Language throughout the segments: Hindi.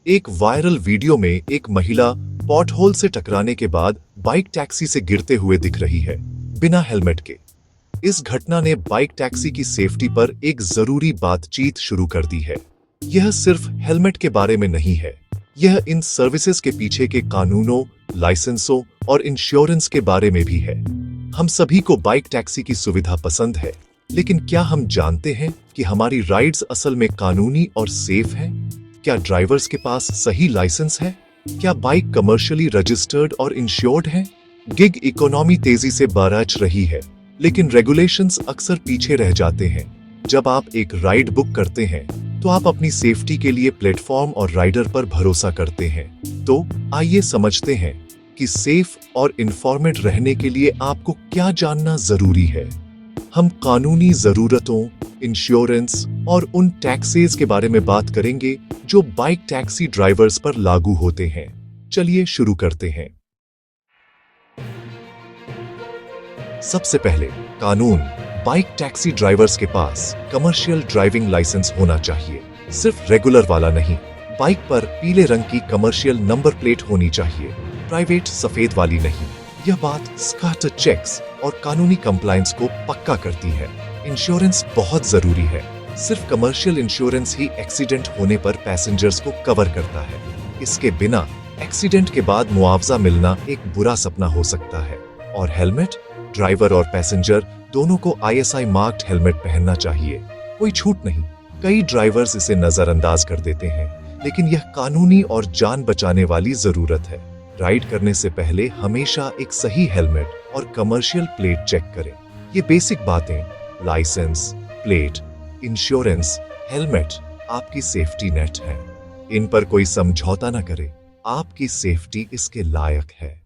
एक वायरल वीडियो में एक महिला पॉटहोल से टकराने के बाद बाइक टैक्सी से गिरते हुए दिख रही है, बिना हेलमेट के। इस घटना ने बाइक टैक्सी की सेफ्टी पर एक जरूरी बातचीत शुरू कर दी है। यह सिर्फ हेलमेट के बारे में नहीं है, यह इन सर्विसेज के पीछे के कानूनों, लाइसेंसों और इंश्योरेंस के बारे में भी है। हम सभी को बाइक टैक्सी की सुविधा पसंद है, लेकिन क्या हम जानते हैं कि हमारी राइड्स असल में कानूनी और सेफ हैं? क्या ड्राइवर्स के पास सही लाइसेंस है? क्या बाइक कमर्शियली रजिस्टर्ड और इंश्योर्ड है? गिग इकोनॉमी तेजी से बढ़ रही है, लेकिन रेगुलेशंस अक्सर पीछे रह जाते हैं। जब आप एक राइड बुक करते हैं, तो आप अपनी सेफ्टी के लिए प्लेटफॉर्म और राइडर पर भरोसा करते हैं। तो आइए समझते हैं कि सेफ और इन्फॉर्मेड रहने के लिए आपको क्या जानना जरूरी है। हम कानूनी जरूरतों, इंश्योरेंस और उन टैक्सेस के बारे में बात करेंगे जो बाइक टैक्सी ड्राइवर्स पर लागू होते हैं। चलिए शुरू करते हैं। सबसे पहले कानून। बाइक टैक्सी ड्राइवर्स के पास कमर्शियल ड्राइविंग लाइसेंस होना चाहिए, सिर्फ रेगुलर वाला नहीं। बाइक पर पीले रंग की कमर्शियल नंबर प्लेट होनी चाहिए, प्राइवेट सफेद वाली नहीं। यह बात स्काटर चेक्स और कानूनी कंप्लायंस को पक्का करती है। इंश्योरेंस बहुत जरूरी है। सिर्फ कमर्शियल इंश्योरेंस ही एक्सीडेंट होने पर पैसेंजर्स को कवर करता है। इसके बिना एक्सीडेंट के बाद मुआवजा मिलना एक बुरा सपना हो सकता है। और हेलमेट, ड्राइवर और पैसेंजर दोनों को ISI मार्क्ड हेलमेट पहनना चाहिए, कोई छूट नहीं। कई ड्राइवर्स इसे नजरअंदाज कर देते हैं, लेकिन यह कानूनी और जान बचाने वाली जरूरत है। राइड करने से पहले हमेशा एक सही हेलमेट और कमर्शियल प्लेट चेक करें। ये बेसिक बातें, लाइसेंस, प्लेट, इंश्योरेंस, हेलमेट, आपकी सेफ्टी नेट है। इन पर कोई समझौता न करे। आपकी सेफ्टी इसके लायक है।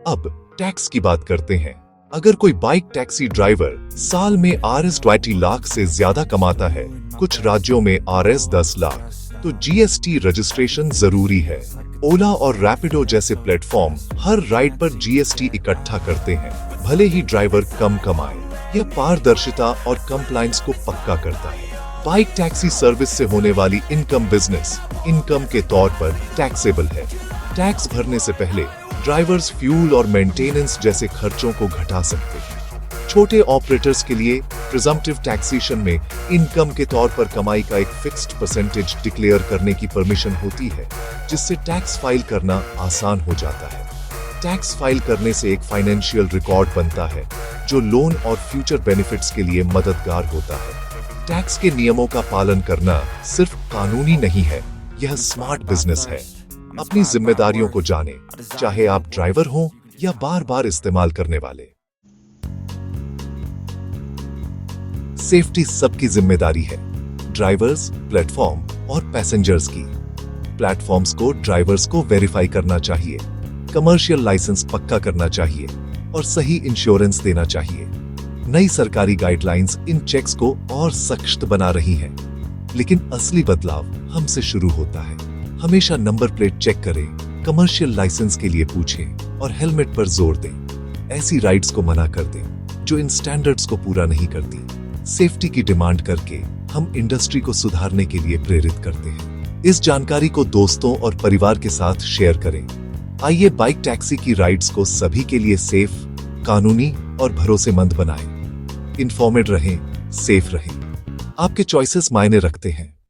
अब टैक्स की बात करते हैं। अगर कोई बाइक टैक्सी ड्राइवर साल में RS 20 लाख से ज्यादा कमाता है, कुछ राज्यों में RS 10 लाख, तो GST रजिस्ट्रेशन जरूरी है। ओला और रैपिडो जैसे प्लेटफॉर्म हर राइड पर GST इकट्ठा करते हैं, भले ही ड्राइवर कम कमाए। यह पारदर्शिता और कंप्लायंस को पक्का करता है। बाइक टैक्सी सर्विस से होने वाली इनकम बिजनेस इनकम के तौर पर टैक्सेबल है। टैक्स भरने से पहले ड्राइवर्स फ्यूल और मेंटेनेंस जैसे खर्चों को घटा सकते हैं। छोटे ऑपरेटर्स के लिए प्रिजम्प्टिव टैक्सेशन में इनकम के तौर पर कमाई का एक फिक्स्ड परसेंटेज डिक्लेयर करने की परमिशन होती है, जिससे टैक्स फाइल करना आसान हो जाता है। टैक्स फाइल करने से एक फाइनेंशियल रिकॉर्ड बनता है, जो लोन और फ्यूचर बेनिफिट्स के लिए मददगार होता है। टैक्स के नियमों का पालन करना सिर्फ कानूनी नहीं है, यह स्मार्ट बिजनेस है। अपनी जिम्मेदारियों को जानें, चाहे आप ड्राइवर हों या बार बार इस्तेमाल करने वाले। सेफ्टी सबकी जिम्मेदारी है, ड्राइवर्स, प्लेटफॉर्म और पैसेंजर्स की। प्लेटफॉर्म्स को ड्राइवर्स को वेरीफाई करना चाहिए, कमर्शियल लाइसेंस पक्का करना चाहिए और सही इंश्योरेंस देना चाहिए। नई सरकारी गाइडलाइंस इन चेक्स को और सख्त बना रही हैं, लेकिन असली बदलाव हमसे शुरू होता है। हमेशा नंबर प्लेट चेक करें, कमर्शियल लाइसेंस के लिए पूछें और हेलमेट पर जोर दें। ऐसी राइड्स को मना कर दें जो इन स्टैंडर्ड्स को पूरा नहीं करती। सेफ्टी की डिमांड करके हम इंडस्ट्री को सुधारने के लिए प्रेरित करते हैं। इस जानकारी को दोस्तों और परिवार के साथ शेयर करें। आइए बाइक टैक्सी की राइड्स को सभी के लिए सेफ, कानूनी और भरोसेमंद बनाएं। इन्फॉर्मेड रहें, सेफ रहें। आपके चॉइसेस मायने रखते हैं।